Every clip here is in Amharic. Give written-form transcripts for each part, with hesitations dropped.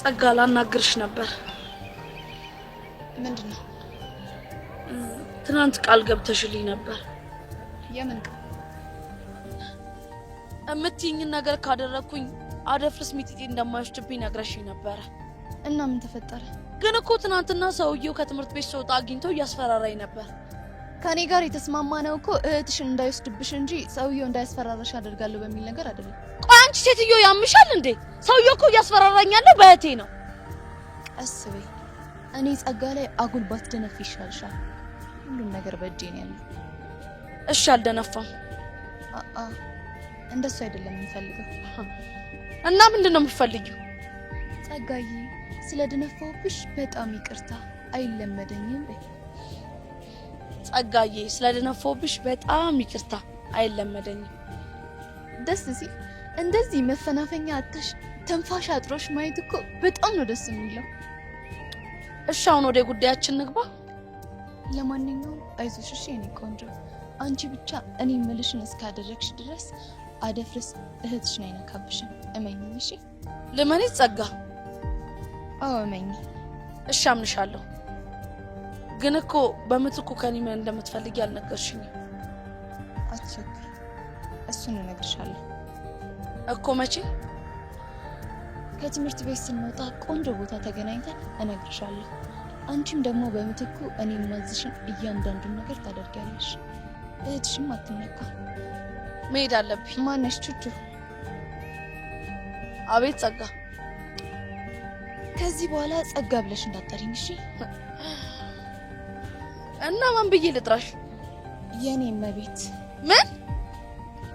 ጸጋ ላናግርሽ ነበር። ምንድነው? ትናንት ቃል ገብተሽልኝ ነበር። የምን ቃል? እምትይኝን ነገር ካደረኩኝ አደፍርስ ሚጥጤ እንደማይወስድብኝ ነግረሽኝ ነበር። እና ምን ተፈጠረ? ግን እኮ ትናንትና ሰውየው ከትምህርት ቤት ሲወጣ አግኝተው እያስፈራራኝ ነበር። ከኔ ጋር የተስማማነው እኮ እህትሽን እንዳይወስድብሽ እንጂ ሰውየው እንዳያስፈራራሽ አደርጋለሁ በሚል ነገር አይደለም። ቆይ አንቺ ሴትዮ ያምሻል እንዴ? ሰውየው እኮ እያስፈራራኝ ያለው በእህቴ ነው። ቀስ በይ። እኔ ጸጋ ላይ አጉል ባትደነፊ ይሻልሻል። ሁሉም ነገር በእጄ ነው ያለው። እሺ አልደነፋም። እንደሱ አይደለም የምፈልገው። እና ምንድነው የምትፈልጊው? ጸጋዬ ስለደነፋውብሽ በጣም ይቅርታ፣ አይለመደኝም በይ። ጸጋዬ ስለደነፋውብሽ በጣም ይቅርታ፣ አይለመደኝም። ደስ ሲል እንደዚህ መፈናፈኛ አጣሽ ተንፋሽ አጥሮሽ ማየት እኮ በጣም ነው ደስ የሚለው። እሺ አሁን ወደ ጉዳያችን ንግባ። ለማንኛውም አይዞሽ እሺ የኔ ቆንጆ። አንቺ ብቻ እኔ ምልሽን እስካደረግሽ ድረስ አደፍርስ እህትሽን አይነካብሽም። እመኚኝ እሺ። ለማን ጸጋ? አዎ እመኚ። እሺ አምንሻለሁ። ግን እኮ በምትኩ ከኔ ምን እንደምትፈልጊ አልነገርሽኝም። አትቸኩይ፣ እሱን እነግርሻለሁ እኮ። መቼ? ከትምህርት ቤት ስንወጣ ቆንጆ ቦታ ተገናኝተን እነግርሻለሁ። አንቺም ደግሞ በምትኩ እኔ ማዝሽን እያንዳንዱን ነገር ታደርጊያለሽ። እህትሽም አትነካ። መሄድ አለብኝ። ማነሽ? ቹቹ። አቤት ጸጋ። ከዚህ በኋላ ጸጋ ብለሽ እንዳትጠሪኝ እሺ? እና ማን ብዬ ልጥራሽ? የኔ መቤት። ምን?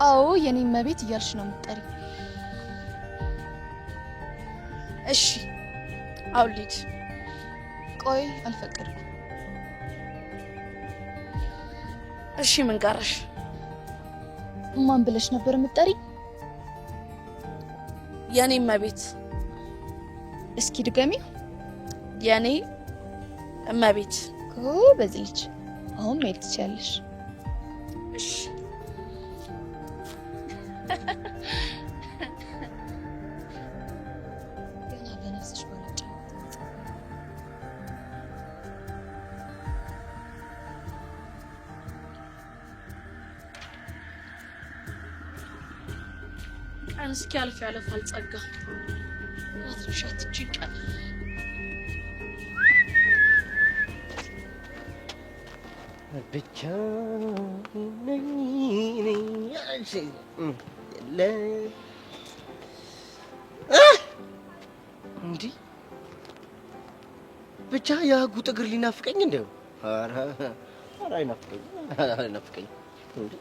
አዎ የኔ መቤት እያልሽ ነው የምትጠሪ። እሺ አውሊድ። ቆይ አልፈቀድኩም። እሺ ምን ቀረሽ? ማን ብለሽ ነበር የምትጠሪ? የኔ መቤት። እስኪ ድገሚው። የኔ እመቤት። በዚህ ልጅ አሁን መሄድ ትችያለሽ። እሺ ገና በነፍስሽ ባለጭ ቀን እስኪ አልፍ ያለፋል ጸጋ። አትርሻት ጭንቀት። ብቻ ነኝ አንቺ እንዴ ብቻ ያጉጥ እግር ሊናፍቀኝ እንደው ኧረ አይናፍቀኝ እንዴ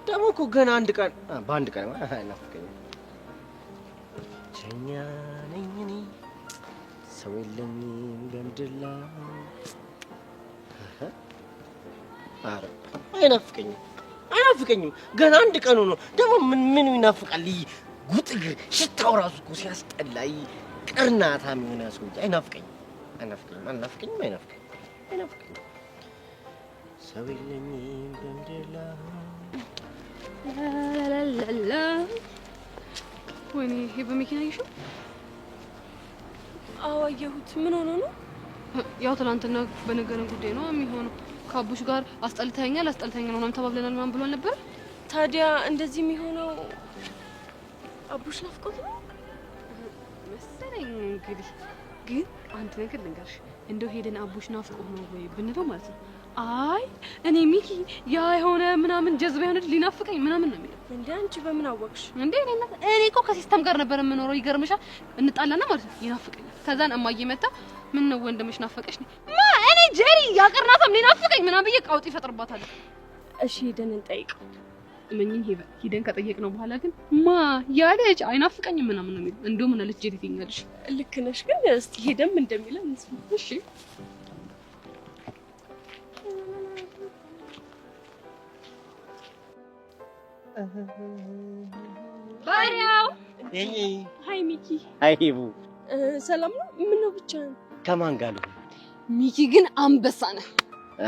ደግሞ እኮ ገና በአንድ ቀን አይናፍቀኝ። ብቸኛ ነኝ እኔ ሰው የለኝም በምድር ላይ። ኧረ አይናፍቀኝም ገና አንድ ቀኑ ነው። ደግሞ ምን ይናፍቃል? ጉጥ እግር ሽታው ራሱ እኮ ሲያስጠላ ቅርናታም የሆነ ሰው አይናፍቀኝም። ሰው የለኝም በምድር ላይ። ላላላላ ወይኔ ይሄ በመኪና ይሽው። አዎ አየሁት። ምን ሆኖ ነው? ያው ትናንትና በነገረን ጉዳይ ነው የሚሆነው። ከአቡሽ ጋር አስጠልተኛል ነው ምናምን ተባብለናል ምናምን ብሏል ነበር። ታዲያ እንደዚህ የሚሆነው አቡሽ ናፍቆት ነው መሰለኝ። እንግዲህ ግን አንድ ነገር ልንገርሽ፣ እንደው ሄደን አቡሽ ናፍቆት ነው ወይ ብንለው ማለት ነው። አይ እኔ ሚኪ ያ የሆነ ምናምን ጀዝባ የሆነ ሊናፍቀኝ ምናምን ነው የሚለው። እንዴ አንቺ በምን አወቅሽ? እንዴ እኔ እኮ ከሲስተም ጋር ነበር የምኖረው። ይገርምሻል፣ እንጣላና ማለት ነው ይናፍቀኛል። ከዛን እማዬ መጣ፣ ምን ነው ወንድምሽ ናፈቀሽ ነው እኔ ጀሪ ያቀርናታም ሊናፍቀኝ ምናምን ብዬ ቃውጥ ይፈጥርባታል። እሺ ሄደን እንጠይቀው። እመኝኝ ሄደን ከጠየቅነው በኋላ ግን ያለች አይናፍቀኝም ምናምን ነው የሚለው። እንደው ምን አለች ጀሪ ትኛለሽ? ልክ ነሽ። ግን እስቲ ሄደን እንደሚለን እንስማ። እሺ ባሪያው። ሃይ ሚኪ። ሃይ ሄቡ። ሰላም ነው? ምን ነው ብቻ? ከማን ጋር ነው? ሚኪ ግን አንበሳ ነህ።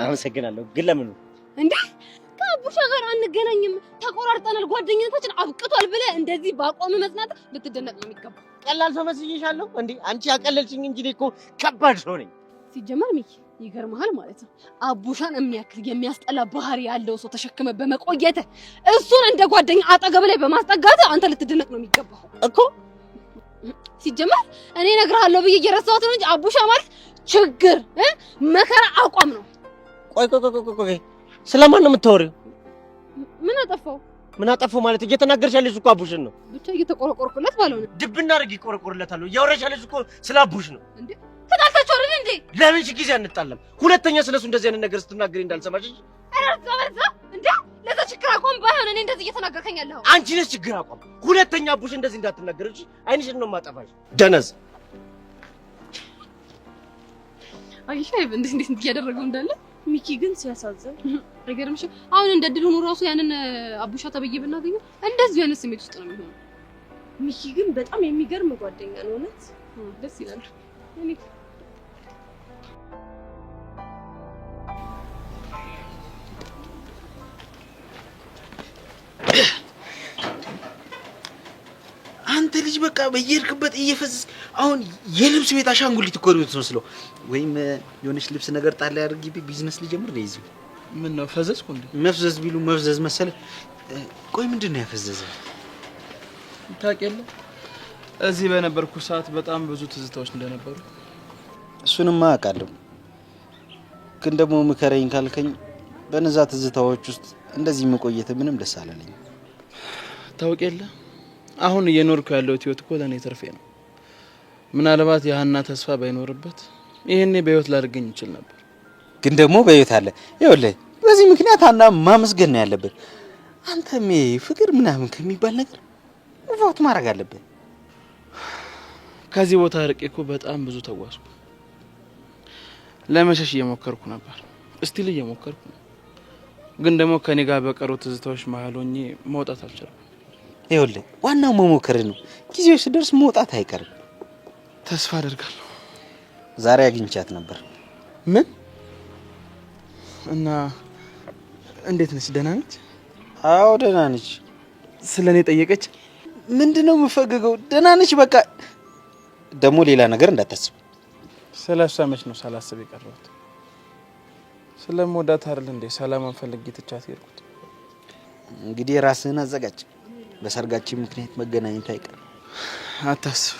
አመሰግናለሁ። ግን ለምን ነው እንዴ? ከአቡ ከአቡሻ ጋር አንገናኝም፣ ተቆራርጠናል፣ ጓደኝነታችን አብቅቷል ብለህ እንደዚህ ባቆም መጽናት ልትደነቅ ነው የሚገባው። ቀላል ሰው መስዬሻለሁ እንዴ? አንቺ ያቀለልሽኝ እንጂ እኮ ከባድ ሰው ነኝ። ሲጀመር ሚኪ ይገርምሃል ማለት ነው። አቡሻን የሚያክል የሚያስጠላ ባህሪ ያለው ሰው ተሸክመ በመቆየት እሱን እንደ ጓደኛ አጠገብ ላይ በማስጠጋት አንተ ልትደነቅ ነው የሚገባው እኮ። ሲጀመር እኔ እነግርሃለሁ ብዬ እየረሳሁት ነው እንጂ አቡሻ ማለት ችግር መከራ አቋም ነው። ቆይ ስለማን ነው የምታወሪው? ምን አጠፋው? ምን አጠፋው ማለት እየተናገርሽ ያለሽ እኮ አቡሽን ነው። ብቻ እየተቆረቆርኩለት ባልሆነ ድብና አድርጊ ቆረቆርለታለሁ። እያወራሽ ያለሽ እኮ ስለ አቡሽ ነው እንዴ? ተጣልታችሁ አይደል እንዴ? ለምን ሺ ጊዜ አንጣለም? ሁለተኛ ስለሱ እንደዚህ አይነት ነገር ስትናገሪ እንዳልሰማሽ እንጂ። አረጋበዛ እንዴ? ለዛ ችግር አቋም ባይሆን እኔ እንደዚህ እየተናገርከኝ ያለኸው አንቺ ነሽ ችግር አቋም። ሁለተኛ አቡሽ እንደዚህ እንዳትናገር እንጂ አይንሽን ነው ማጠፋሽ። ደነዝ አይሻይ እንዴት እያደረገው እንዳለ ሚኪ ግን ሲያሳዝን አይገርምሽ? አሁን እንደ ድል ሆኖ ራሱ ያንን አቡሻ ተበየ ብናገኘው እንደዚህ አይነት ስሜት ውስጥ ነው የሚሆነው። ሚኪ ግን በጣም የሚገርም ጓደኛ ነው። እውነት ደስ ይላል። እኔ አንተ ልጅ በቃ በየርክበት እየፈዘዝ አሁን የልብስ ቤት አሻንጉሊት እኮ ነው የምትመስለው። ወይም የሆነች ልብስ ነገር ጣል ያድርጊ ቢዝነስ ሊጀምር ነው እዚህ። ምን ነው ፈዘዝኩ እንዴ? መፍዘዝ ቢሉ መፍዘዝ መሰለ። ቆይ ምንድነው ያፈዘዘው? ታውቂያለህ፣ እዚህ በነበርኩ ሰዓት በጣም ብዙ ትዝታዎች እንደነበሩ። እሱንማ አውቃለሁ፣ ግን ደግሞ ምከረኝ ካልከኝ በነዛ ትዝታዎች ውስጥ እንደዚህ መቆየት ምንም ደስ አላለኝ። ታውቂያለህ፣ አሁን እየኖርኩ ያለው ህይወት እኮ ለኔ ትርፌ ነው። ምናልባት ያህና ተስፋ ባይኖርበት ይሄኔ በህይወት ላድርገኝ ይችል ነበር። ግን ደግሞ በህይወት አለ። ይኸውልህ በዚህ ምክንያት አና ማመስገን ነው ያለብን። አንተም ፍቅር ምናምን ከሚባል ነገር ወጥ ማድረግ አለብን። ከዚህ ቦታ ርቄ እኮ በጣም ብዙ ተጓዝኩ። ለመሸሽ እየሞከርኩ ነበር፣ እስቲል እየሞከርኩ ነው። ግን ደግሞ ከኔ ጋር በቀሩ ትዝታዎች መሀል ሆኜ መውጣት አልቻልኩም። ይኸውልህ ዋናው መሞከር ነው። ጊዜው ሲደርስ መውጣት አይቀርም። ተስፋ አደርጋለሁ። ዛሬ አግኝቻት ነበር። ምን? እና እንዴት ነች? ደህና ነች? አዎ ደህና ነች። ስለኔ ጠየቀች? ምንድነው የምፈገገው? ደህና ነች በቃ። ደግሞ ሌላ ነገር እንዳታስብ። ስለሷ መች ነው ሳላስብ የቀረሁት? ስለምወዳት አይደል እንዴ ሰላማን ፈልጌ ትቻት ሄድኩት። እንግዲህ ራስህን አዘጋጅ። በሰርጋችን ምክንያት መገናኘት አይቀርም። አታስብ፣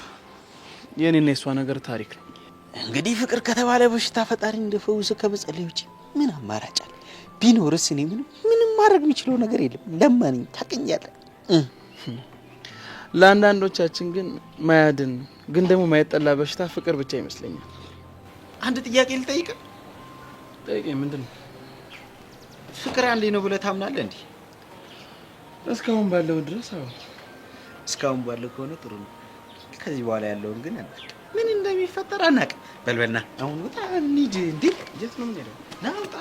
የኔና የሷ ነገር ታሪክ ነው። እንግዲህ ፍቅር ከተባለ በሽታ ፈጣሪ እንደፈውስ ከመጸለይ ውጪ ምን አማራጭ አለ? ቢኖርስ እኔ ምንም ማድረግ የሚችለው ነገር የለም። ለማንኝ ታቀኛለህ። ለአንዳንዶቻችን ግን ማያድን ግን ደግሞ ማይጠላ በሽታ ፍቅር ብቻ ይመስለኛል። አንድ ጥያቄ ልጠይቅ። ጠይቀኝ። ምንድነው? ፍቅር አንዴ ነው ብለህ ታምናለህ እንዴ? እስካሁን ባለው ድረስ አዎ። እስካሁን ባለው ከሆነ ጥሩ ነው። ከዚህ በኋላ ያለውን ግን ምን እንደሚፈጠር አናውቅም። በልበልና አሁን ወጣ እንሂድ። እንዴ የት ነው የምንሄደው? ና ውጣ።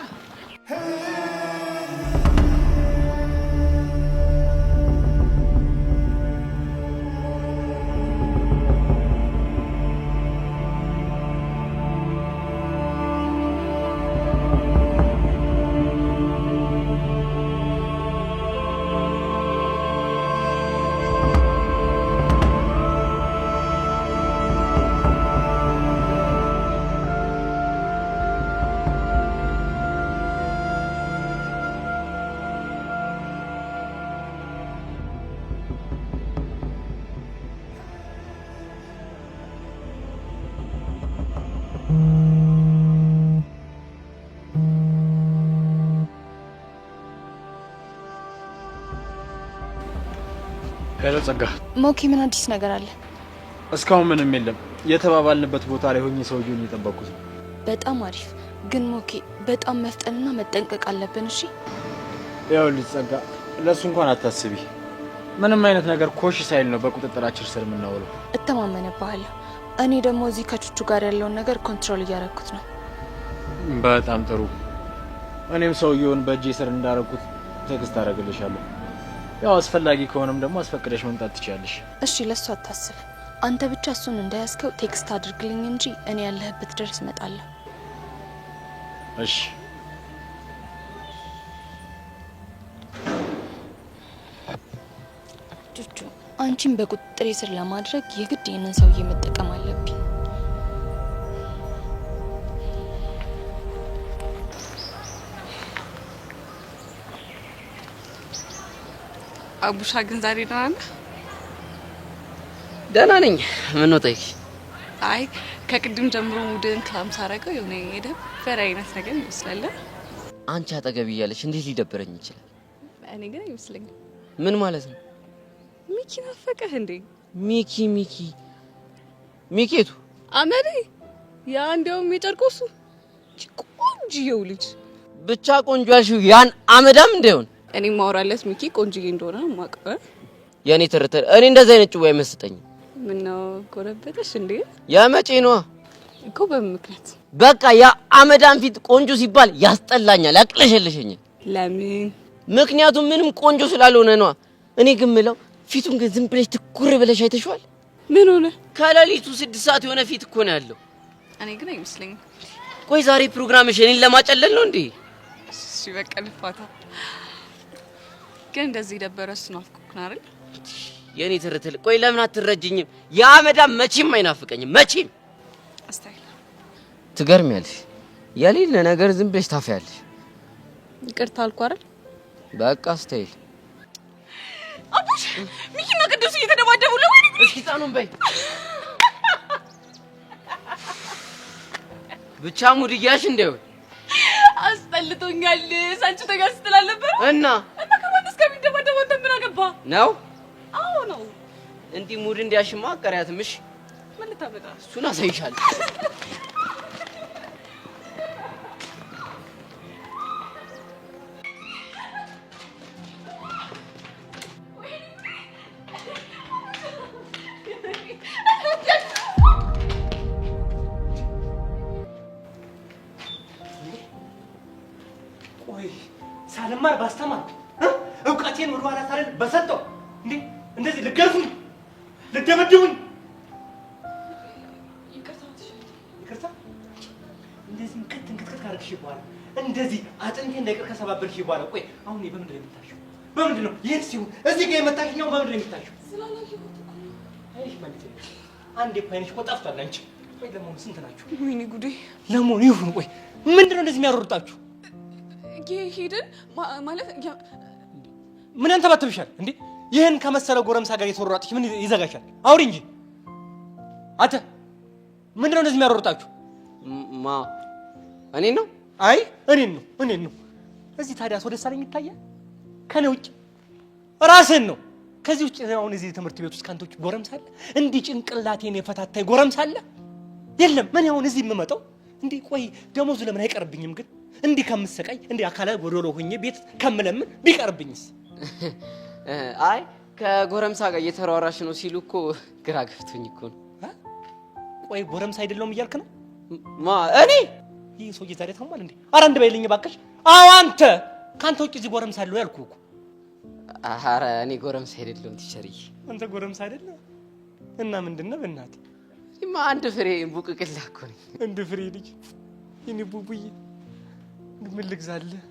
ሄሎ ጸጋ። ሞኪ ምን አዲስ ነገር አለ? እስካሁን ምንም የለም። የተባባልንበት ቦታ ላይ ሆኜ ሰውዬውን እየጠበቅኩት ነው። በጣም አሪፍ። ግን ሞኪ በጣም መፍጠንና መጠንቀቅ አለብን። እሺ ይኸውልሽ ጸጋ፣ ለሱ እንኳን አታስቢ። ምንም አይነት ነገር ኮሽ ሳይል ነው በቁጥጥራችን ስር የምናውለው። እተማመንብሃለሁ። እኔ ደግሞ እዚህ ከቹቹ ጋር ያለውን ነገር ኮንትሮል እያደረኩት ነው። በጣም ጥሩ። እኔም ሰውዬውን በእጄ ስር እንዳደረኩት ቴክስት አደርግልሻለሁ። ያው አስፈላጊ ከሆነም ደግሞ አስፈቅደሽ መምጣት ትችያለሽ። እሺ ለሱ አታስብ። አንተ ብቻ እሱን እንዳያስከው ቴክስት አድርግልኝ እንጂ እኔ ያለህበት ድረስ እመጣለሁ። እሺ ቹቹ አንቺን በቁጥጥሬ ስር ለማድረግ የግድ ይህንን ሰውዬ መጠቀም አለብኝ። አቡሻ ግን ዛሬ ደህና ነህ? ደህና ነኝ። ምን ነው ጠይቂ? አይ ከቅድም ጀምሮ ሙድን ክላም ሳረገው የሆነ የደበረ አይነት ነገር ይመስላል። አንቺ አጠገብ እያለሽ እንዴት ሊደበረኝ ይችላል? እኔ ግን አይመስለኝም። ምን ማለት ነው? ሚኪ ናፈቀህ እንዴ? ሚኪቱ አመዴ ያ እንደውም የጨርቆሱ ቆንጆው ልጅ ብቻ ቆንጆ ያልሽው ያን አመዳም እንደሆነ እኔ ማውራለስ ሚኪ ቆንጆዬ እንደሆነ ማቀበል የኔ ተረተረ እኔ እንደዚህ አይነት ጭው አይመስጠኝም። ምን ነው ጎረበተሽ እንዴ? ያመጪ ነው እኮ በምክንያት በቃ ያ አመዳም ፊት ቆንጆ ሲባል ያስጠላኛል፣ ያቅለሸልሸኛል። ለምን? ምክንያቱም ምንም ቆንጆ ስላልሆነ ነው። እኔ ግን ምለው ፊቱን ግን ዝም ብለሽ ትኩር ብለሽ አይተሽዋል? ምን ሆነ? ከሌሊቱ 6 ሰዓት የሆነ ፊት እኮ ነው ያለው። እኔ ግን አይመስለኝም። ቆይ ዛሬ ፕሮግራምሽ እኔን ለማጨለል ነው እንዴ? እሺ በቃ ልፋታ። ግን እንደዚህ ደበረስ ናፍቆክ አይደል? የኔ ተረተል ቆይ ለምን አትረጅኝም? ያመዳም መቼም አይናፍቀኝም መቼም። አስታይ ትገርሚያለሽ። የሌለ ነገር ዝም ብለሽ ታፈያለሽ። ይቅርታ አልኩ አይደል? በቃ አስታይ አቡሽ ሚኪና ቅዱስ እየተደባደቡ ነው። ወይኔ እስኪ ጻኑን በይ ብቻ ሙድያሽ እንደው አስጠልቶኛል። ሳንቺ ተጋስ ትላለበት እና ከማን እስከሚደባደቡ አንተ ምን አገባ ነው? አዎ ነው። እንዲህ ሙድ እንዲያሽማ አቀሪያትምሽ። ምን ልታመጣ? እሱን አሳይሻለሁ። ሳልማር ባስተማር እውቀቴን ወደ ኋላ ሳልል በሰጠው እንዴ እንደዚህ ልገርፉኝ ልደበድቡኝ። ይቅርታ እንደዚህ እንክት ካረግሽ በኋላ እንደዚህ አጥንቴ እንዳይቀር ከሰባበርሽ በኋላ ቆይ አሁን በምንድን ነው የምታሽው? በምንድን ነው ይሄን ሲሆን እዚህ ጋር የመታሽኛው በምንድን ነው የምታሽው? አይሽ ማለት ነው አንዴ እኮ አይነሽ እኮ ጠፍቷል አንቺ። ቆይ ለመሆኑ ስንት ናችሁ? ወይኔ ጉዴ። ለመሆኑ ይሁን ቆይ ምንድን ነው እንደዚህ የሚያሮርጣችሁ? ሄደን ማለት ምን ያንተባተብሻል እንዴ? ይሄን ከመሰለ ጎረምሳ ጋር የተወራጥሽ ምን ይዘጋሻል? አውሪ እንጂ አንተ። ምንድን ነው እንደዚህ የሚያሮርጣችሁ? እኔን ነው? አይ እኔን ነው። እዚህ ታዲያ ሰው ደስ አለኝ ይታያል? ከኔ ውጭ ራስህን ነው። ከዚህ ውጭ አሁን እዚህ ትምህርት ቤት ውስጥ ካንቶች ጎረምሳ አለ? እንዲህ ጭንቅላቴን የፈታታይ ጎረምሳ አለ? የለም። ምን አሁን እዚህ የምመጣው እንዴ? ቆይ ደሞዙ ለምን አይቀርብኝም ግን? እንዲህ ከምሰቃይ እንዲህ አካለ ጎዶሎ ሆኜ ቤት ከምለምን ቢቀርብኝስ? አይ ከጎረምሳ ጋር እየተሯራሽ ነው ሲሉ እኮ ግራ ገብቶኝ እኮ ነው። ቆይ ጎረምሳ አይደለሁም እያልክ ነው? እኔ ይህ ሰውዬ ዛሬ ታሟል እንዴ? ኧረ አንድ በይልኝ እባክሽ። አዎ አንተ ካንተ ውጭ እዚህ ጎረምሳ አለው ያልኩህ እኮ። ኧረ እኔ ጎረምሳ አይደለሁም ቲቸርዬ። አንተ ጎረምሳ አይደለም እና ምንድነው? በእናትህ አንድ ፍሬ ቡቅቅላ እኮ ነኝ። አንድ ፍሬ ልጅ የኔ ቡቡዬ ምን ልግዛልህ?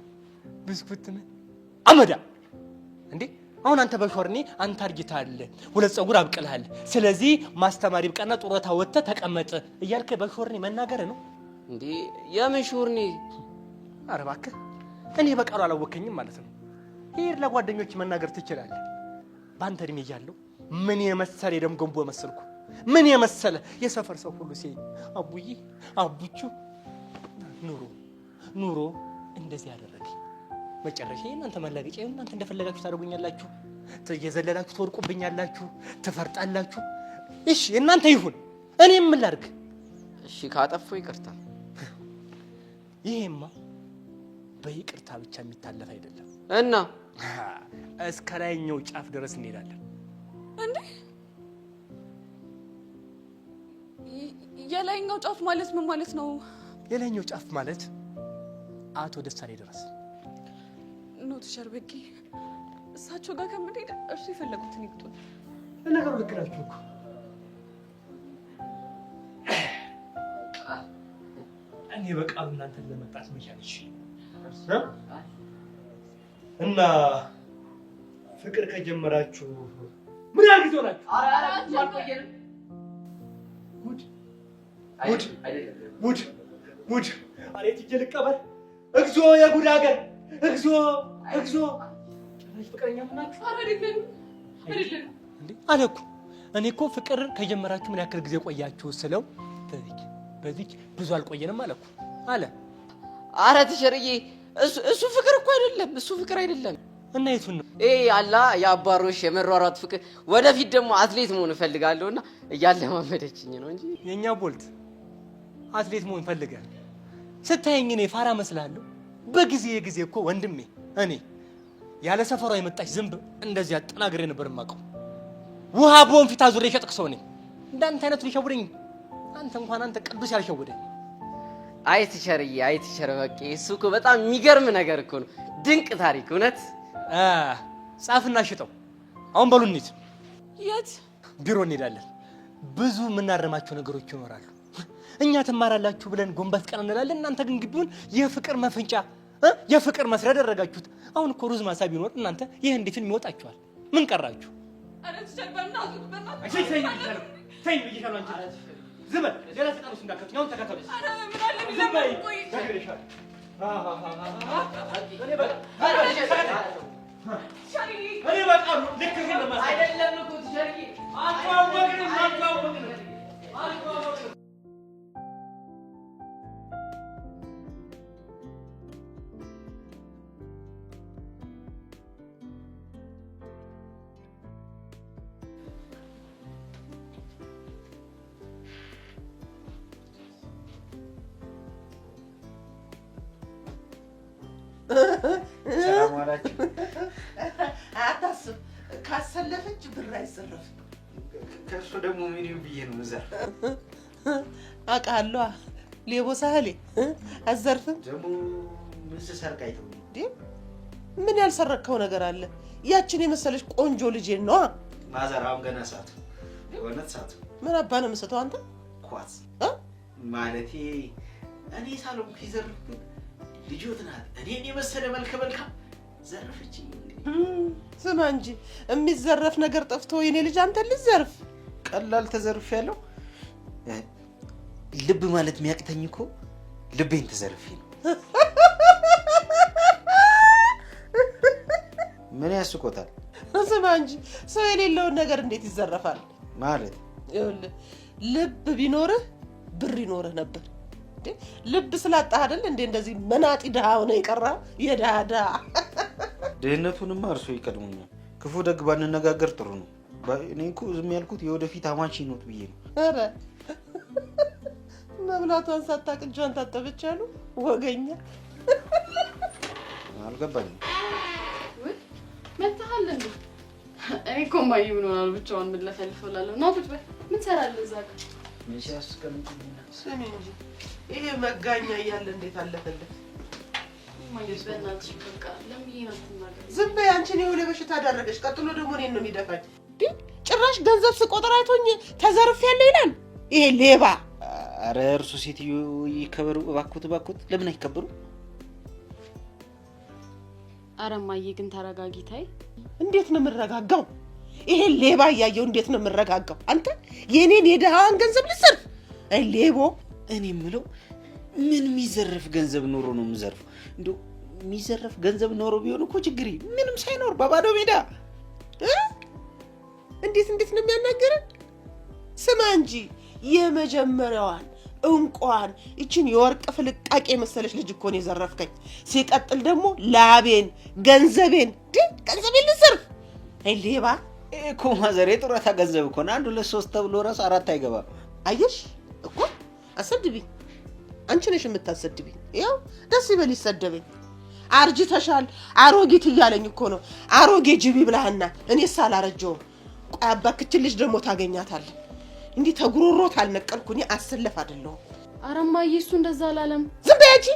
ብስኩት ነህ አመዳ እንዴ? አሁን አንተ በሾርኔ አንተ አርጅተሃል፣ ሁለት ፀጉር አብቅልሃል። ስለዚህ ማስተማሪ ብቃና ጡረታ ወጥተህ ተቀመጥ እያልከ በሾርኔ መናገር ነው እንዴ? የምን ሾርኔ? ኧረ እባክህ እኔ በቃሉ አላወከኝም ማለት ነው። ሄድ ለጓደኞች መናገር ትችላለህ። በአንተ እድሜ እያለሁ ምን የመሰለ የደም ገንቦ መሰልኩ። ምን የመሰለ የሰፈር ሰው ሁሉ ሲይ አቡዬ አቡቹ ኑሮ እንደዚህ ያደረገ መጨረሻ እናንተ መላገጫ እናንተ እንደፈለጋችሁ ታደርጉኛላችሁ፣ እየዘለላችሁ ትወርቁብኛላችሁ፣ ትፈርጣላችሁ። እሺ እናንተ ይሁን፣ እኔ ምን ላድርግ? እሺ ካጠፋሁ ይቅርታ። ይሄማ በይቅርታ ብቻ የሚታለፍ አይደለም እና እስከ ላይኛው ጫፍ ድረስ እንሄዳለን። እንዴ የላይኛው ጫፍ ማለት ምን ማለት ነው? የላይኛው ጫፍ ማለት አቶ ደሳሌ ድረስ ነው። ተሸርበቂ እሳቸው ጋር ከምንሄድ እርሱ የፈለጉትን ይግጡ። ነገሩ ልክ ናችሁ እኮ። እኔ በቃሉ እናንተን ለመጣት መቻልሽ እና ፍቅር ከጀመራችሁ እንደዚህ ሆናችሁ? ጉድ! አሬት እጄ ልቀበል። እግዚኦ የጉድ ሀገር! እግዚኦ! ጭራሽ ፍቅረኛ ምናችሁ? አይደለም አለ እኮ። እኔ እኮ ፍቅር ከጀመራችሁ ምን ያክል ጊዜ ቆያችሁ ስለው በዚህ ብዙ አልቆየንም አለ እኮ አለ። ኧረ ትሸርዬ እሱ ፍቅር እኮ አይደለም፣ እሱ ፍቅር አይደለም። እና የቱን ነው? አላ የአባሮሽ የመሯሯጥ ፍቅር። ወደፊት ደግሞ አትሌት መሆን እፈልጋለሁና እያለማመደችኝ ነው እንጂ የኛ ቦልት አትሌት መሆን ፈልጋለሁ። ስታየኝ እኔ ፋራ መስላለሁ? በጊዜ እኮ ወንድሜ እኔ ያለ ሰፈሯ የመጣች ዝንብ እንደዚህ አጠናግሬ ነበር የማውቀው። ውሃ በወንፊት አዙሬ ሸጥክ ሰው ነኝ። እንዳንተ አይነቱ ሊሸውደኝ አንተ እንኳን አንተ ቅዱስ ያልሸውደኝ። አይ ትሸር በቃ እሱ እኮ በጣም የሚገርም ነገር እኮ ነው። ድንቅ ታሪክ እውነት። ጻፍና ሽጠው። አሁን በሉ እንሂድ። የት? ቢሮ እንሄዳለን። ብዙ የምናረማቸው ነገሮች ይኖራሉ። እኛ ትማራላችሁ ብለን ጎንበስ ቀን እንላለን። እናንተ ግን ግቢውን የፍቅር መፈንጫ የፍቅር መስሪያ ያደረጋችሁት። አሁን እኮ ሩዝ ማሳ ቢኖር እናንተ ይህ እንዴት ፊልም ይወጣችኋል? ምን ቀራችሁ? ሰላም አላችሁ? አታስብ፣ ካሰለፈች ብር አይዘረፍም። ከእሱ ደግሞ ምን ብዬ ነው ዘር አውቃለሁ። ሌቦ ሳህሌ አዘርፍም ደግሞ ምን ስሰርቅ አይተው እንዴ? ምን ያልሰረከው ነገር አለ? ያችን የመሰለች ቆንጆ ልጅ ነው ማዘር። አሁን ገና ሰዓቱ የሆነት ሰዓቱ ምን አባ ነው የምሰጠው አንተ? ኳስ ማለቴ እኔ ሳሎም ይዘርፍኩ ልጅት ናት። እኔን የመሰለ መልካም ዘርፍችኝ። ስማ እንጂ የሚዘረፍ ነገር ጠፍቶ የኔ ልጅ አንተ ልዘርፍ? ቀላል ተዘርፍ ያለው ልብ ማለት የሚያቅተኝ እኮ ልቤን ተዘርፌ ነው። ምን ያስቆታል? ስማ እንጂ ሰው የሌለውን ነገር እንዴት ይዘረፋል? ማለት ይኸውልህ ልብ ቢኖርህ ብር ይኖርህ ነበር። ልብ ስላጣህ አይደል እንዴ እንደዚህ መናጢ ድሃ ሆነ የቀራ የድሃ ድሃ። ድህነቱንማ እርሶ ይቀድሙኛል። ክፉ ደግ ባንነጋገር ጥሩ ነው። እኔ እኮ ዝም ያልኩት የወደፊት አማች ነው ብዬ ነው። ኧረ መብላቷን ሳታውቅ እጇን ታጠበች አሉ ወገኛ። አልገባኝም። መጣሃል እንዴ? እኔ እኮ ማይ ምን ሆናል ብቻውን ምን ለፈልፈላለሁ ነው። ቁጭ በል። ምን ትሰራለህ እዛ ጋር? ምን ሲያስቀምጥልኝ? ስሚ እንጂ ይሄ መጋኛ እያለ እንዴት አለፈልህ? ማይስ በእናትሽ በቃ ለምን ይናትናገር? ዝም በይ አንቺን የሆነ በሽታ አደረገሽ። ቀጥሎ ደግሞ እኔን ነው የሚደፋኝ። ጭራሽ ገንዘብ ስቆጥር አይቶኝ ተዘርፌያለሁ ይላል ይሄ ሌባ። አረ እርሱ ሴትዮ ይከበሩ እባክዎት። ለምን አይከበሩ? አረ ማዬ ግን ተረጋጊታይ። እንዴት ነው የምረጋጋው? ይሄ ሌባ እያየው እንዴት ነው የምረጋጋው? አንተ የኔን የድሃዋን ገንዘብ ልትዘርፍ? አይ ሌቦ። እኔ የምለው ምን የሚዘረፍ ገንዘብ ኖሮ ነው የምዘርፈው? እንደው የሚዘረፍ ገንዘብ ኖሮ ቢሆን እኮ ችግር ምንም ሳይኖር በባዶ ሜዳ እንዴት ነው የሚያናገረን? ስማ እንጂ የመጀመሪያዋን እንቋን እቺን የወርቅ ፍልቃቄ መሰለች ልጅ እኮ ነው የዘረፍከኝ። ሲቀጥል ደግሞ ላቤን ገንዘቤን ልዘርፍ? አይ ሌባ እኮ ማዘሬ ጡረታ ገንዘብ እኮ ነው። 1 2 3 ተብሎ ራስ 4 አይገባም። አየሽ እኮ አሰድብኝ። አንቺ ነሽ የምታሰድብኝ። ያው ደስ ይበል ይሰደበኝ። አርጅተሻል አሮጊት እያለኝ እኮ ነው። አሮጌ ጅቢ ብለህና እኔስ አላረጀውም። ቆይ አባክችን ልጅ ደግሞ ታገኛታለህ። እንዲህ ተጉሮሮት አልነቀልኩ። እኔ አሰለፍ አይደለሁም። ኧረ እማዬ እሱ እንደዛ አላለም። ዝም በይ አንቺ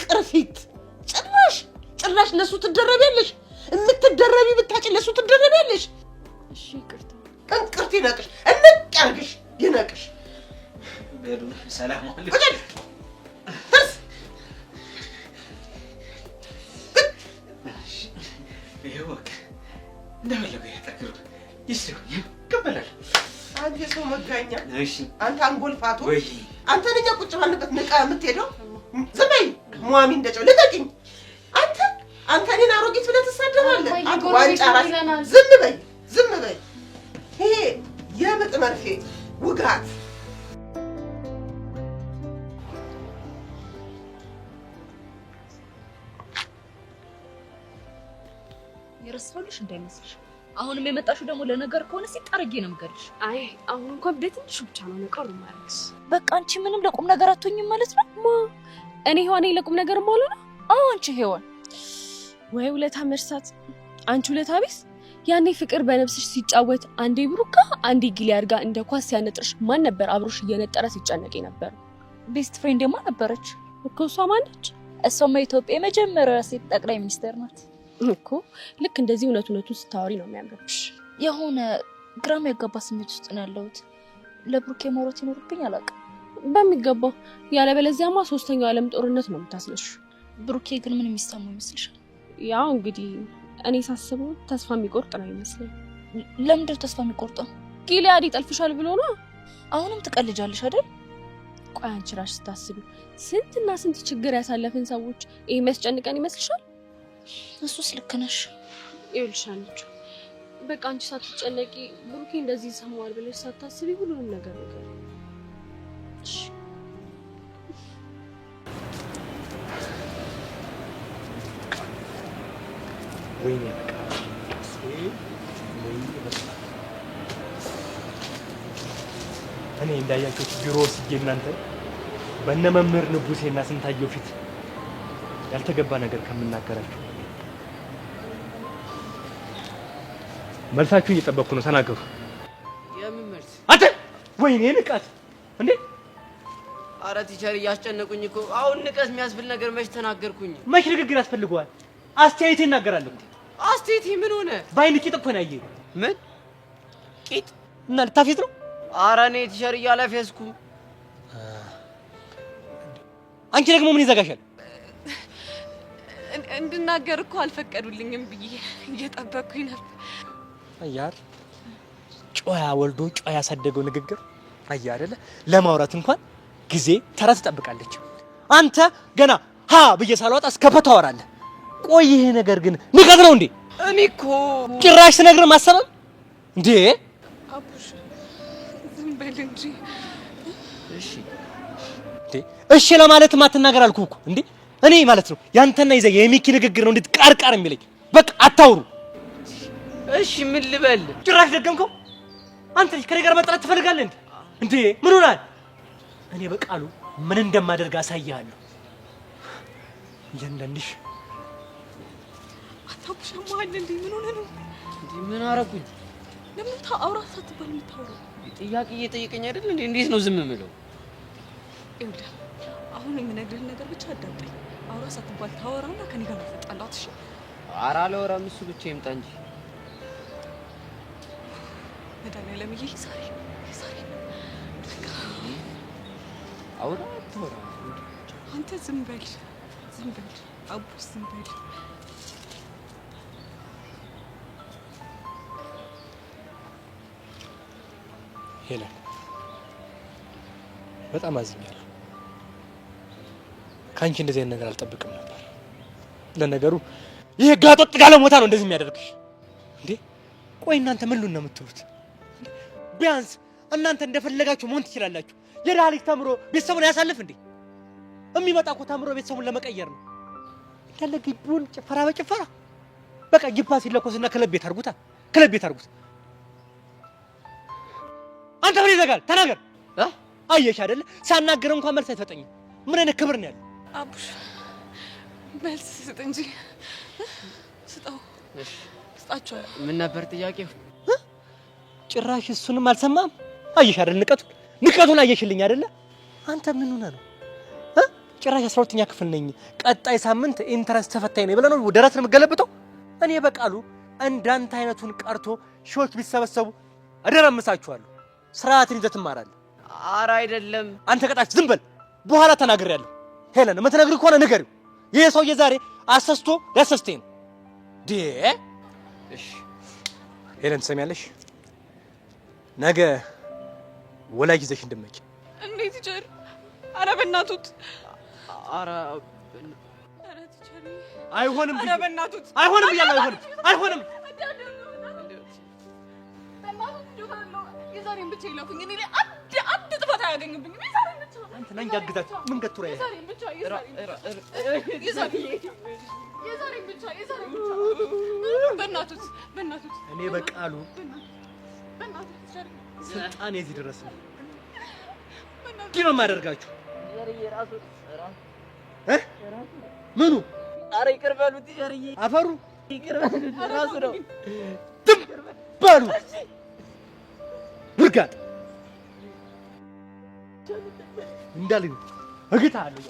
ቅርፊት። ጭራሽ ለሱ ትደረቢያለሽ። የምትደረቢ ብታጭ ለሱ ትደረቢያለሽ። እሺ ይቅርታ። እንቅርት ይነቅሽ እንቀርግሽ ይነቅሽ። በሉ ሰላም አለይኩም። ይሄ ወክ እንደፈለገ ያጠግሩ ይስሩ መጋኛ እሺ አንተ አንጎልፋቱ ወይ አንተ ልጅ ቁጭ ባልበት ንቃ የምትሄደው ዝም በይ ሟሚ እንደጨው ልቀቂኝ አንተ እኔን አሮጊት ብለህ ትሳደባለህ አንተ ዋንጫ ራስ ዝም በይ ይሄ የምጥ መርፌ ውጋት የረሳሁልሽ እንዳይመስልሽ አሁንም የመጣሽው ደግሞ ለነገር ከሆነ ሲጣርጌ ነው የምገልሽ አይ አሁን እንኳን በትንሽ ብቻ ነው ነቀሩ ማለት በቃ አንቺ ምንም ለቁም ነገር አትሆኝም ማለት ነው እኔ ሆኔ ለቁም ነገር ማለት ነው አዎ አንቺ ሄዋን ወይ ውለታ መርሳት አንቺ ውለታ ቢስ ያኔ ፍቅር በነፍስሽ ሲጫወት አንዴ ብሩካ አንዴ ጊሊያድ ጋር እንደ ኳስ ሲያነጥርሽ ማን ነበር አብሮሽ እየነጠረ ሲጨነቅ ነበር ቤስት ፍሬንድ ማ ነበረች እኮ እሷ ማነች እሷማ ኢትዮጵያ የመጀመሪያዋ ሴት ጠቅላይ ሚኒስትር ናት እኮ ልክ እንደዚህ እውነቱን ስታወሪ ነው የሚያምርብሽ የሆነ ግራም ያጋባ ስሜት ውስጥ ነው ያለሁት ለብሩኬ ማውራት ይኖርብኝ አላውቅም በሚገባው ያለበለዚያማ ሶስተኛው ዓለም ጦርነት ነው የምታስነሽ ብሩኬ ግን ምን የሚሰማው ይመስልሻል ያው እንግዲህ እኔ ሳስበው ተስፋ የሚቆርጥ ነው ይመስለኝ ለምንድን ተስፋ የሚቆርጠው ጊሊያድ ይጠልፍሻል ብሎ ነው አሁንም ትቀልጃለሽ አይደል ቆይ አንቺ ራስሽ ስታስቢ ስንትና ስንት ችግር ያሳለፍን ሰዎች ይሄ የሚያስጨንቀን ይመስልሻል እሱስ ልክ ነሽ ይልሻለች በቃ አንቺ ሳትጨነቂ ብሩኬ እንደዚህ ሰማዋል ብለሽ ሳታስቢ ሁሉንም ነገር ነገር ወይኔ እኔ እንዳያችሁት ቢሮ ወስጄ እናንተ በእነ መምህር ንጉሴና ስንታየው ፊት ያልተገባ ነገር ከምናገራችሁ መልሳችሁን እየጠበቅኩ ነው ተናገሩ የምን መልስ አንተ ወይኔ ንቀት እንዴ ኧረ ቲቸር እያስጨነቁኝ እኮ አሁን ንቀት የሚያስብል ነገር መች ተናገርኩኝ መች ንግግር ያስፈልገዋል አስተያየት ይናገራል አስተያየት ምን ሆነ ባይን ቂጥ እኮ ነው ያየህ ምን ቂጥ እና ልታፌዝ ነው ኧረ እኔ ቲቸር እያለፈስኩ አንቺ ደግሞ ምን ይዘጋሻል እንድናገር እኮ አልፈቀዱልኝም ብዬ እየጠበቅኩኝ ነበር አያር ጮያ ወልዶ ጮያ ያሳደገው ንግግር አያ አይደለ ለማውራት እንኳን ጊዜ ተራ ትጠብቃለች አንተ ገና ሀ ብዬ ሳልወጣ እስከ ፈታወራለህ ቆይ ይሄ ነገር ግን ንቀት ነው እንዴ እኔ እኮ ጭራሽ ስነግር ማሰበም እንዴ አቡሽ ዝም በል እንጂ እሺ ለማለት ማትናገር አልኩህ እኮ እንዴ እኔ ማለት ነው ያንተና ይዘ የሚኪ ንግግር ነው እንዴት ቃርቃር የሚለኝ በቃ አታውሩ እሺ ምን ልበል ጭራሽ ደገምከው አንተ ልጅ ከኔ ጋር መጣላት ትፈልጋለህ እንዴ ምን ሆናል እኔ በቃሉ ምን እንደማደርግ አሳያለሁ እያንዳንድሽ አታቡሽ ማን እንዴ ምን ሆነ ነው እንዴ ምን አረኩኝ ለምን ታውራት ሳትባል የምታወራው ጥያቄ እየጠየቀኝ አይደል እንዴ እንዴት ነው ዝም የምለው ይኸውልህ አሁን የምነግርህ ነገር ብቻ አዳምጠኝ አውራ ሳትባል ታወራና ከኔ ጋር መጣላት እሺ ኧረ አላወራም እሱ ብቻ ይምጣ እንጂ መድኃኒዓለም ይሳሪ አውራ አትወራ አንተ ዝም በል አቡሽ ዝም በል ሄለን በጣም አዝኛለሁ ካንቺ እንደዚህ አይነት ነገር አልጠብቅም ነበር ለነገሩ ይሄ ጋጦጥ ጋለሞታ ነው እንደዚህ የሚያደርግሽ እንዴ ቆይ እናንተ ምን ሉን ነው የምትሉት ቢያንስ እናንተ እንደፈለጋችሁ መሆን ትችላላችሁ የዳሊክ ተምሮ ቤተሰቡን ያሳልፍ እንዴ የሚመጣ እኮ ተምሮ ቤተሰቡን ለመቀየር ነው ያለ ግቡን ጭፈራ በጭፈራ በቃ ግባ ሲለኮስና ክለብ ቤት አርጉታ አንተ ምን ይዘጋል ተናገር አየሽ አይደል ሳናገር እንኳን መልስ አይሰጠኝም ምን አይነት ክብር ነው ያለው አቡሽ መልስ ስጥ እንጂ ስጠው ስጣቸው ምን ነበር ጥያቄው ጭራሽ እሱንም አልሰማም አየሽ አይደል ንቀቱን አየሽልኝ አይደል አንተ ምን ሆነ ነው ጭራሽ 12ኛ ክፍል ነኝ ቀጣይ ሳምንት ኢንትረስት ተፈታኝ ነኝ ብለህ ነው ደረስን የምገለብጠው እኔ በቃሉ እንዳንተ አይነቱን ቀርቶ ሾች ቢሰበሰቡ አደረምሳችኋለሁ ስርዓትን ይዘህ ትማራለህ ኧረ አይደለም አንተ ቀጣች ዝም በል በኋላ ተናግሬያለሁ ሄለን የምትነግሪው ከሆነ ንገሪው ይሄ ሰውዬ ዛሬ አሰስቶ ያሰስተኝ ነው እሺ ሄለን ትሰሚያለሽ ነገ ወላጅ ይዘሽ እንድትመጪ። እንዴት ቲቸር? ኧረ በእናቱት ኧረ ቲቸር አይሆንም። ኧረ በእናቱት አይሆንም እያለ አይሆንም። የዛሬን ብቻ ይላኩኝ። እኔ ላይ አንድ ጥፋት አያገኙብኝም። የዛሬን ብቻ አንተ ነኝ ያግዛት ምን ገትራ የዛሬን ብቻ በእናቱት እኔ በቃሉ ስልጣኔ እዚህ ድረስ ነው። እንዲህ ነው የማደርጋችሁ። ምኑ ኧረ ይቅር በሉት ጀርዬ። አፈሩ ይቅር በሉት ራሱ ነው። ዝም በሉ ውርጋጥ እንዳልኝ እግታለሁ።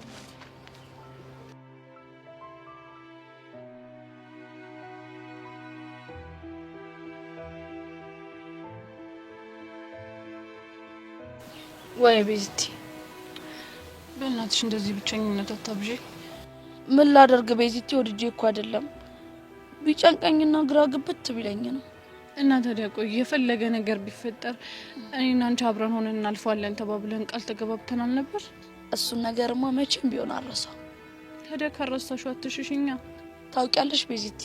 ወይ ቤዝቲ በእናትሽ እንደዚህ ብቸኝነት አታብዢ። ምን ላደርግ ቤዚቲ? ወድጄ እኮ አይደለም ቢጨንቀኝና ግራ ግብት ቢለኝ ነው። እና ታዲያ ቆይ የፈለገ ነገር ቢፈጠር እኔና አንቺ አብረን ሆነን እናልፈዋለን ተባብለን ቃል ተገባብተናል ነበር። እሱን ነገርማ መቼም ቢሆን አረሳው። ታዲያ ካረሳሽው አትሽሽኛ። ታውቂያለሽ ቤዚቲ፣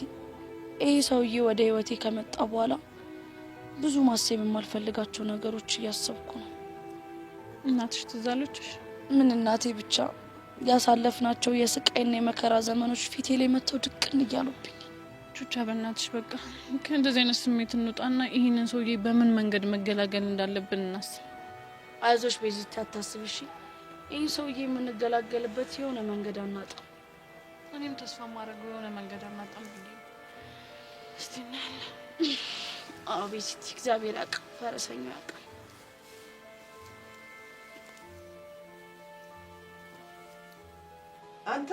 ይሄ ሰውዬ ወደ ህይወቴ ከመጣ በኋላ ብዙ ማሰብ የማልፈልጋቸው ነገሮች እያሰብኩ ነው። እናትሽ ትዝ አለችሽ? ምን እናቴ ብቻ ያሳለፍናቸው የስቃይና የመከራ ዘመኖች ፊቴ ላይ መተው ድቅን እያሉብኝ። ቹቻ በእናትሽ በቃ ከእንደዚህ አይነት ስሜት እንውጣና ይህንን ሰውዬ በምን መንገድ መገላገል እንዳለብን እናስብ። አይዞሽ ቤዚቲ አታስቢ እሺ። ይህን ሰውዬ የምንገላገልበት የሆነ መንገድ አናጣም። እኔም ተስፋ ማድረገው የሆነ መንገድ አናጣም ብዬ እስቲ እናያለን። አዎ ቤዚቲ እግዚአብሔር ያውቃል፣ ፈረሰኛው ያውቃል። አንተ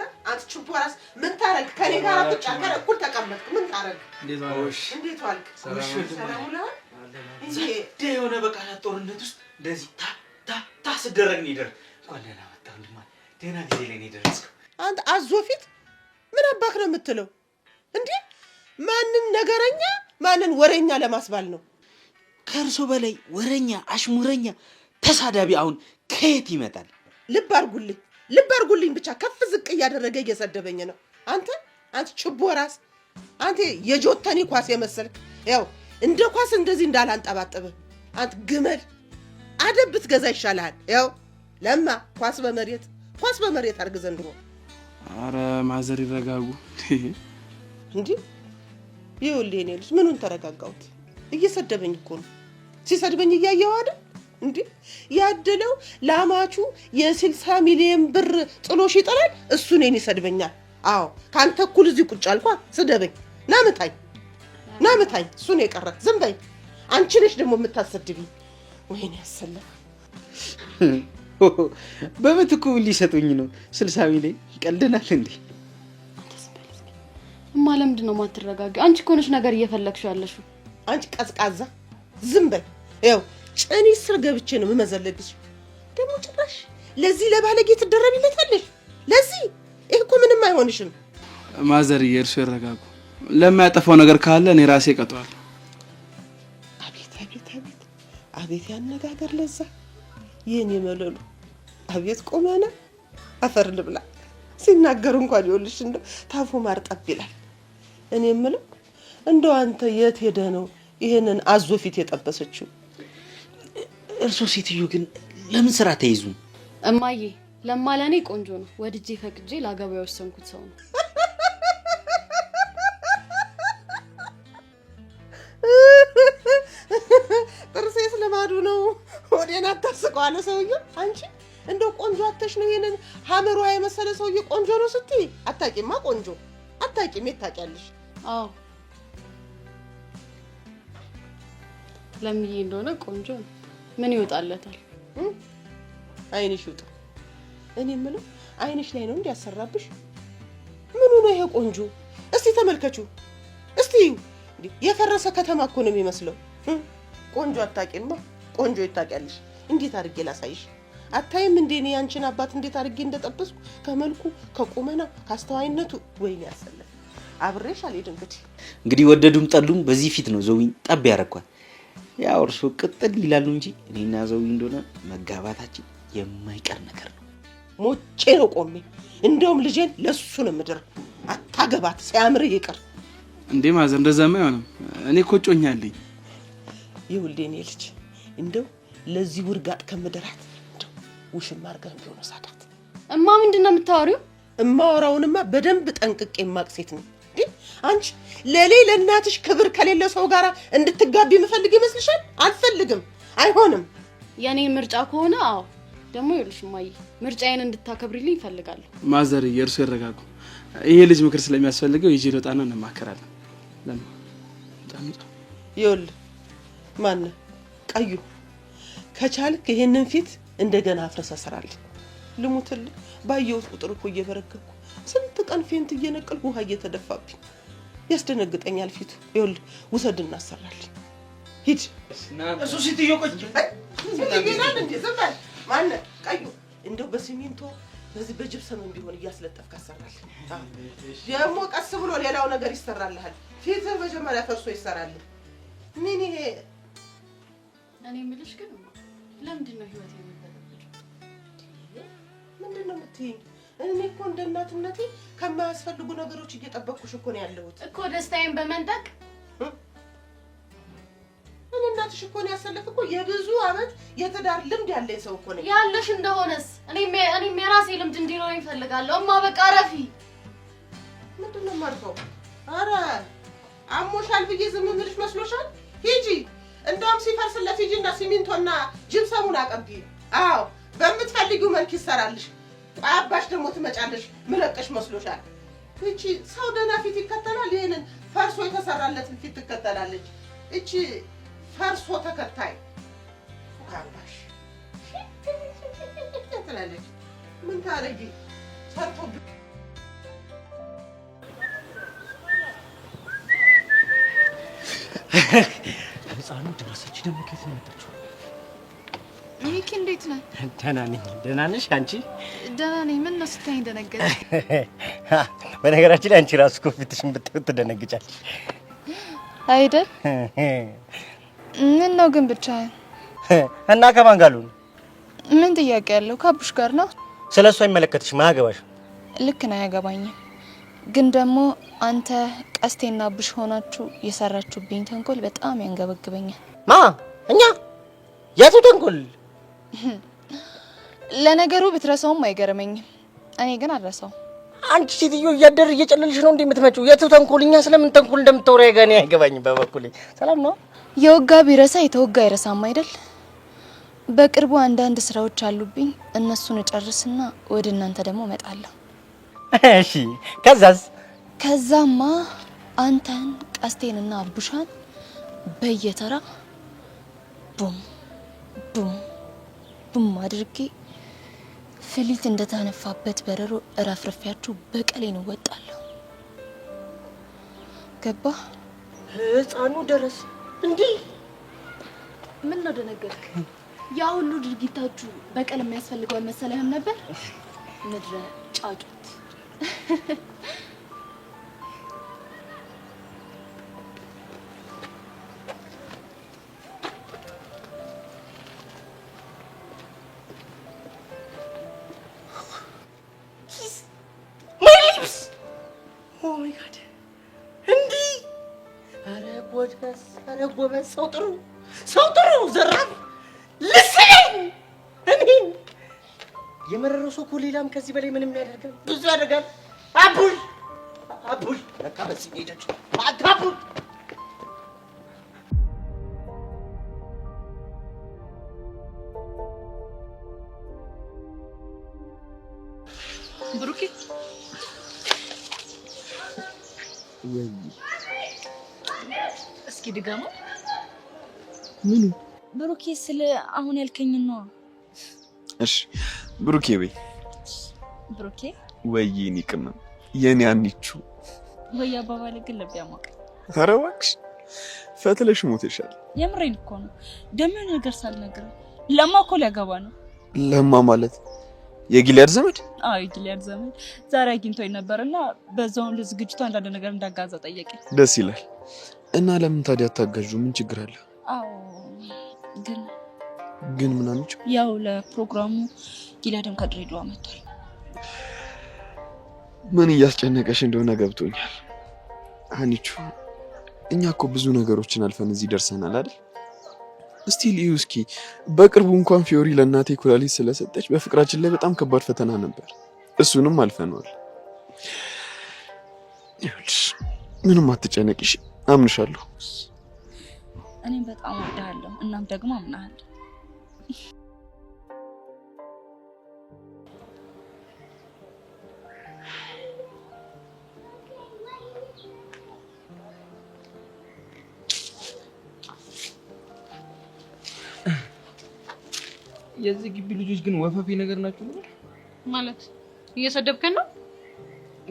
ችቦ ራስ ምን ታረግ? ከኔ ጋር ቁጭ አልከረ እኩል ተቀመጥክ። ምን ታረግ? እንዴት ዋልሽ? እንዴት ዋልክ? ሰላም ውለሃል? እንዴ የሆነ በቃ ጦርነት ውስጥ እንደዚህ ታ ስደረግ ነው ይደር። እንኳን ደህና መጣህ ወንድማ። ደህና ጊዜ ላይ ነው የደረስከው። አንተ አዞ ፊት ምን አባክ ነው የምትለው እንዴ? ማንን ነገረኛ ማንን ወሬኛ ለማስባል ነው? ከእርሶ በላይ ወሬኛ፣ አሽሙረኛ፣ ተሳዳቢ አሁን ከየት ይመጣል? ልብ አርጉልኝ ብቻ ከፍ ዝቅ እያደረገ እየሰደበኝ ነው። አንተ ችቦ ራስ፣ አንተ የጆተኒ ኳስ የመሰልክ ያው እንደ ኳስ እንደዚህ እንዳላንጠባጠበ አንተ ግመል አደብ ብትገዛ ይሻልሃል። ያው ለማ ኳስ በመሬት አርግ ዘንድሮ። አረ ማዘር ይረጋጉ እንዴ! ይኸውልህ የኔ ልጅ ምኑን ተረጋጋሁት? እየሰደበኝ እኮ ነው። ሲሰድበኝ እያየው አይደል እንዴ? ያደለው ላማቹ የ60 ሚሊዮን ብር ጥሎሽ ይጥላል፣ እሱ እኔን ይሰድበኛል። አዎ ካንተ እኩል እዚህ ቁጭ አልኳ። ስደበኝ፣ ናምታኝ እሱ ነው የቀረ። ዝም በይ። አንቺ ነሽ ደግሞ የምታሰድብኝ። ወይኔ ያሰለም። በምትኩ ሊሰጡኝ ነው 60 ሚሊዮን። ቀልደናል እንዴ? እማ ለምንድን ነው የማትረጋጊው? አንቺ እኮ ነሽ ነገር እየፈለግሽ ያለሽው። አንቺ ቀዝቃዛ ዝም በይ። ያው ጭኔ ስር ገብቼ ነው የምመዘለግሽ። ደግሞ ጭራሽ ለዚህ ለባለጌ ትደረቢለታለሽ። ለዚህ ይሄ እኮ ምንም አይሆንሽም። ማዘርዬ እርሱ ይረጋጉ። ለማያጠፋው ነገር ካለ እኔ ራሴ እቀጣዋለሁ። አቤት ያነጋገር ለዛ ይሄን የመለሉ አቤት ቆመና አፈር ልብላ ሲናገሩ እንኳን ይወልሽ እንደው ታፎ ማርጠብ ይላል። እኔ የምለው እንደው አንተ የት ሄደ ነው ይሄንን አዞ ፊት የጠበሰችው? እርሶ ሴትዮ ግን ለምን ስራ ተይዙ? እማዬ ለማለኔ ቆንጆ ነው። ወድጄ ፈቅጄ ላገባው የወሰንኩት ሰው ነው። ጥርሴስ ልማዱ ነው። ወዴና ታስቀዋለ ሰውዬው። አንቺ እንደው ቆንጆ አተሽ ነው ይሄንን ሐመሯ የመሰለ ሰውዬ ቆንጆ ነው ስትይ አታቂማ። ቆንጆ አታቂም። የታቂያለሽ? አዎ ለምዬ እንደሆነ ቆንጆ ነው። ምን ይወጣለታል? አይንሽ ይውጣ። እኔ የምለው አይንሽ ላይ ነው እንዲያሰራብሽ። ምኑ ነው ይሄ ቆንጆ? እስቲ ተመልከቹ። እስቲ የፈረሰ ከተማ እኮ ነው የሚመስለው። ቆንጆ አታቂማ። ቆንጆ ይታቂያለሽ። እንዴት አድርጌ ላሳይሽ? አታይም እንዴ እኔ ያንቺን አባት እንዴት አድርጌ እንደጠበስኩ ከመልኩ ከቁመና ካስተዋይነቱ። ወይኔ ያሰለ አብሬሽ አልሄድ። እንግዲህ ወደዱም ጠሉም በዚህ ፊት ነው ዘውኝ ጠብ ያረኳል። ያው እርሱ ቅጥል ይላሉ እንጂ እኔና ዘውዬ እንደሆነ መጋባታችን የማይቀር ነገር ነው። ሞቼ ነው ቆሜ። እንደውም ልጄን ለሱ ነው ምድር አታገባት ሲያምር ይቅር። እንዴ ማዘር እንደዛማ አይሆንም። እኔ እኮ ጮኛለኝ። ይኸውልህ እኔ ልጅ እንደው ለዚህ ውርጋጥ ከምድራት እንደው ውሽማ አድርገህ ቢሆን ሳዳት። እማ ምንድነው የምታወሪው? እማወራውንማ በደንብ ጠንቅቄ ማቅሴት ነው። አንቺ ለእናትሽ ክብር ከሌለ ሰው ጋር እንድትጋቢ የምፈልግ ይመስልሻል? አልፈልግም፣ አይሆንም። የኔ ምርጫ ከሆነ አዎ። ደግሞ ይኸውልሽ እማዬ ምርጫዬን እንድታከብሪልኝ እፈልጋለሁ። ማዘር እርሱ ይረጋጉ። ይሄ ልጅ ምክር ስለሚያስፈልገው ይዤ ልወጣና እንማከራለን። ለምን ጣምጣ ይኸውልህ ማን ቀዩ ከቻልክ ይሄንን ፊት እንደገና አፍረሰ ሰራልኝ። ልሙትልህ ባየሁት ቁጥር እኮ እየበረከኩ ስንት ቀን ፌንት እየነቀልኩ ውሃ እየተደፋብኝ ያስደነግጠኛል ፊቱ። ይኸውልህ ውሰድና አሰራልኝ። ሂድ እሱ ሲትዮ ቆይ ይላል እንዴ ዘባል ማን ቀዩ እንደው በሲሚንቶ በዚህ በጅብሰም ቢሆን እያስለጠፍክ አሰራልኝ። ደግሞ ቀስ ብሎ ሌላው ነገር ይሰራልሃል። ፊትህ መጀመሪያ ፈርሶ ይሰራል። ምን ይሄ እኔ የምልሽ ግን ለምንድን ነው ህይወት የሚበለጥ? ምንድነው የምትይኝ? እኔ እኮ እንደ እናትነቴ ከማያስፈልጉ ነገሮች እየጠበቅኩሽ እኮ ነው ያለሁት እኮ ደስታዬን በመንጠቅ። እኔ እናትሽ እኮ ነው ያሰለፍ እኮ የብዙ አመት የትዳር ልምድ ያለኝ ሰው እኮ ነው ያለሽ። እንደሆነስ እኔም የራሴ ልምድ እንዲኖረኝ እፈልጋለሁ። እማ በቃ ረፊ። ምንድነው ማርፈው? ኧረ አሞሻል ብዬ ዝም የምልሽ መስሎሻል? ሂጂ እንደውም ሲፈርስለት ሂጂና ሲሚንቶና ጅብሰሙን አቀብዪ። አዎ በምትፈልጊው መልክ ይሰራልሽ። አባሽ ደግሞ ትመጫለሽ ምለቀሽ መስሎሻል? እቺ ሰው ደህና ፊት ይከተላል። ይሄንን ፈርሶ የተሰራለትን ፊት ትከተላለች። እቺ ፈርሶ ተከታይ አባሽ ትላለች። ምን ታረጊ ሰርቶ ህፃኑ ድረሰች ደግሞ ከየት ነው የመጣችው? ሚኪ እንዴት ነህ? ደህና ነኝ። ደህና ነሽ አንቺ? ደህና ነኝ። ምን ነው ስታይኝ ደነገጥሽ? በነገራችን ላይ አንቺ ራሱ እኮ ፊትሽን ብታዪው ትደነግጫለሽ አይደል? ምን ነው ግን ብቻዬን? እና ከማን ጋር ልሁን? ምን ጥያቄ ያለው? ከአቡሽ ጋር ነው። ስለሱ አይመለከትሽም፣ አያገባሽም። ልክ ነው፣ አያገባኝም። ግን ደግሞ አንተ ቀስቴና አቡሽ ሆናችሁ የሰራችሁብኝ ተንኮል በጣም ያንገበግበኛል። ማ እኛ የቱ ተንኮል? ለነገሩ ብትረሳውም አይገርመኝም። እኔ ግን አልረሳውም። አንቺ ሴትዮ እያደር እየጨለልሽ ነው እንዴ የምትመጪው? የቱ ተንኮል? እኛ ስለምን ተንኮል እንደምታወራ ያጋኔ አይገባኝም። በበኩሌ ሰላም ነው። የወጋ ቢረሳ የተወጋ አይረሳም አይደል? በቅርቡ አንዳንድ ስራዎች አሉብኝ። እነሱን እጨርስና ወደ እናንተ ደግሞ እመጣለሁ። እሺ ከዛስ? ከዛማ አንተን ቀስቴንና አቡሻን በየተራ ቡም ቡም ቡም አድርጌ ፍሊት እንደተነፋበት በረሮ እረፍረፊያችሁ በቀሌን እወጣለሁ። ገባ? ህፃኑ ደረስ እንዴ? ምን ነው ደነገጥክ? ያ ሁሉ ድርጊታችሁ በቀል የሚያስፈልገው መሰለህም ነበር? ምድረ ጫጩት። ኦ ማይ ጋድ! እንዴ! ኧረ ጎበዝ! ሰው ጥሩ ዘራፍ ልስለኝ። እኔን የመረረው ሰው እኮ ሌላም ከዚህ በላይ ምንም ያደርጋል፣ ብዙ ያደርጋል። አቡል ለካ በዚህ ሄደች አታቡል። ብሩኬ ወይ እስኪ ድጋማ። ምኑ? ብሩኬ ስለ አሁን ያልከኝ ነው። እሺ ብሩኬ ወይ ብሩኬ ወይ የኔ ቅመም የኔ አንቺ ወይ አባባል ግን ልብ ያሞቅ። ኧረ እባክሽ ፈትለሽ ሞተሻል። የምሬን እኮ ነው። ደም ነገር ሳልነግረው ለማ እኮ ሊያገባ ነው። ለማ ማለት የጊሊያድ ዘመድ? አዎ የጊሊያድ ዘመድ ዛሬ አግኝቶኝ ነበርና በዛውን ለዝግጅቱ አንዳንድ ነገር እንዳጋዛ ጠየቀኝ። ደስ ይላል። እና ለምን ታዲያ አታጋዡ? ምን ችግር አለ? አዎ ግን ምን አንቺ? ያው ለፕሮግራሙ ጊላድም ከድሬዳዋ መጥቷል። ምን እያስጨነቀሽ እንደሆነ ገብቶኛል አንቺ። እኛ እኮ ብዙ ነገሮችን አልፈን እዚህ ደርሰናል አይደል? እስቲ ልዩ እስኪ በቅርቡ እንኳን ፊዮሪ ለእናቴ ኩላሊት ስለሰጠች በፍቅራችን ላይ በጣም ከባድ ፈተና ነበር። እሱንም አልፈነዋል። ይኸውልሽ ምንም አትጨነቂሽ፣ አምንሻለሁ። እኔም በጣም ወድሃለሁ፣ እናም ደግሞ አምናለሁ። የዚህ ግቢ ልጆች ግን ወፈፊ ነገር ናቸው ማለት እየሰደብከን ነው?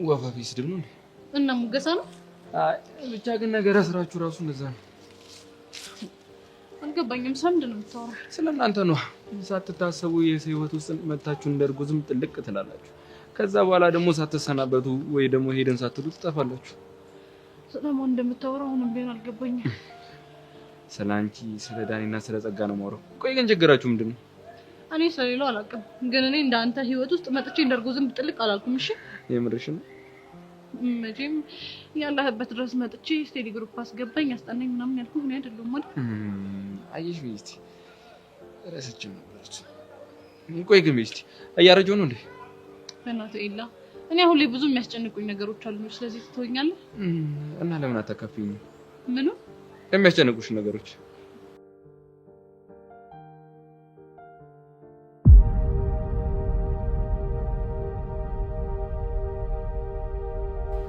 ወፈፊ ስድብ ነው እንዴ? እና ሙገሳ ነው? አይ ብቻ ግን ነገር ስራችሁ ራሱ እንደዛ ነው። አልገባኝም። ስለምንድን ነው የምታወራው? ስለእናንተ ነው። ሳትታሰቡ የሰው ህይወት ውስጥ መታችሁ እንደርጉዝም ጥልቅ ትላላችሁ። ከዛ በኋላ ደግሞ ሳትሰናበቱ ወይ ደግሞ ሄደን ሳትሉ ትጠፋላችሁ። ስለማን እንደምታወራው አሁንም ቢሆን አልገባኝም። ስለ አንቺ፣ ስለ ዳኒና ስለ ጸጋ ነው የማወራው። ቆይ ግን ችግራችሁ ምንድን ነው? እኔ ስለሌለው አላውቅም፣ ግን እኔ እንዳንተ ህይወት ውስጥ መጥቼ እንደርጉዝም ጥልቅ አላልኩም። እሺ የምርሽ ነው? መቼም ያለህበት ድረስ መጥቼ ስቴዲ ግሩፕ አስገባኝ አስጠናኝ ምናምን ያልኩህ እኔ አይደለሁም ማለት። አየሽ ቤስቲ ረስቼው ነበርኩ። ቆይ ግን ቤስቲ እያረጀው ነው እንዴ? በእናትህ ኤላ፣ እኔ አሁን ላይ ብዙ የሚያስጨንቁኝ ነገሮች አሉ። ስለዚህ ትተወኛለህ? እና ለምን አታካፊኝ? ምኑ የሚያስጨንቁሽ ነገሮች?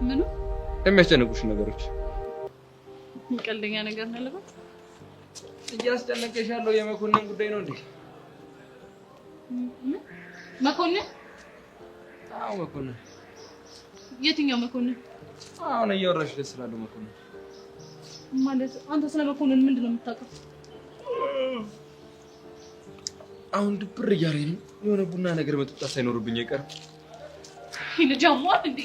ምኑ የሚያስጨንቁሽ ነገሮች? ቀልደኛ ነገር ነው ለባ እያስጨነቀሽ ያለው የመኮንን ጉዳይ ነው እንዴ? መኮንን? አዎ መኮንን። የትኛው መኮንን? አሁን እያወራሽ ደስ ስላለው መኮንን ማለት አንተ ስለ መኮንን ምንድን ነው የምታውቀው? አሁን ድብር እያለኝ ነው። የሆነ ቡና ነገር መጠጣት ሳይኖርብኝ አይቀርም። ይልጃማ እንዴ